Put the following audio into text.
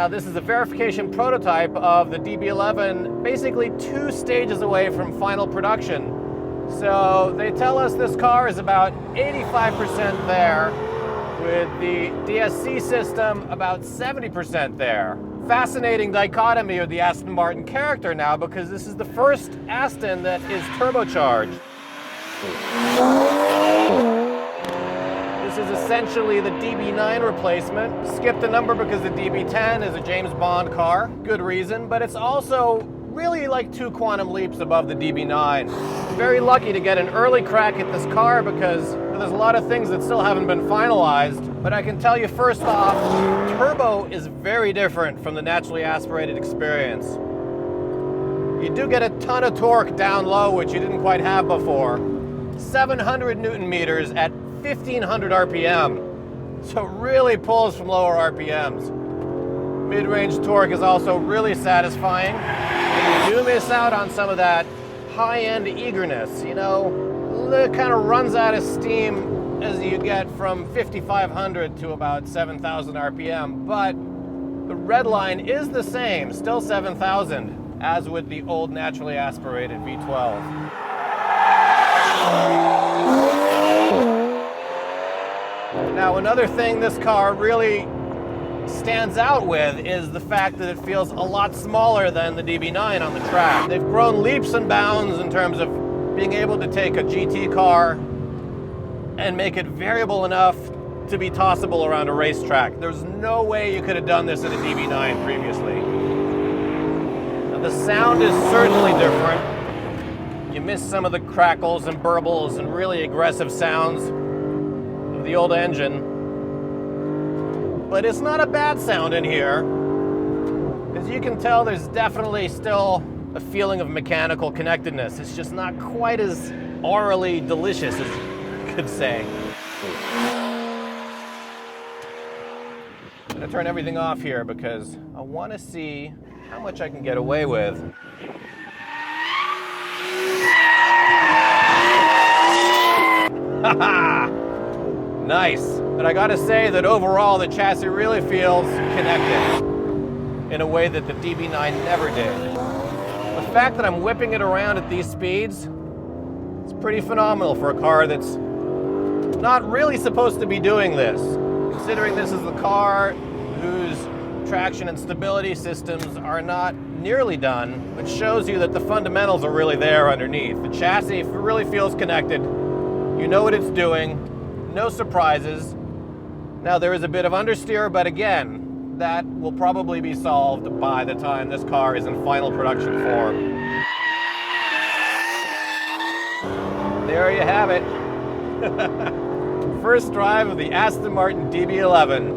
Now, this is a verification prototype of the DB11, basically 2 stages away from final production. So they tell us this car is about 85% there, with the DSC system about 70% there. Fascinating dichotomy of the Aston Martin character now, because this is the first Aston that is turbocharged. This is essentially the DB9 replacement. Skip the number because the DB10 is a James Bond car. Good reason, but it's also really like 2 quantum leaps above the DB9. Very lucky to get an early crack at this car because there's a lot of things that still haven't been finalized. But I can tell you first off, turbo is very different from the naturally aspirated experience. You do get a ton of torque down low, which you didn't quite have before. 700 Newton meters at 1500 RPM. So it really pulls from lower RPMs. Mid-range torque is also really satisfying. And you do miss out on some of that high-end eagerness, you know? It kind of runs out of steam as you get from 5500 to about 7000 RPM, but the red line is the same, still 7000, as with the old naturally aspirated V12. Now, another thing this car really stands out with is the fact that it feels a lot smaller than the DB9 on the track. They've grown leaps and bounds in terms of being able to take a GT car and make it variable enough to be tossable around a racetrack. There's no way you could have done this in a DB9 previously. Now, the sound is certainly different. You miss some of the crackles and burbles and really aggressive sounds of the old engine. But it's not a bad sound in here. As you can tell, there's definitely still a feeling of mechanical connectedness. It's just not quite as orally delicious as you could say. I'm gonna turn everything off here because I want to see how much I can get away with. Haha! Nice. But I gotta say that overall the chassis really feels connected in a way that the DB9 never did. The fact that I'm whipping it around at these speeds, it's pretty phenomenal for a car that's not really supposed to be doing this. Considering this is the car whose traction and stability systems are not nearly done, which shows you that the fundamentals are really there underneath. The chassis really feels connected. You know what it's doing. No surprises. Now, there is a bit of understeer, but again, that will probably be solved by the time this car is in final production form. There you have it. First drive of the Aston Martin DB11.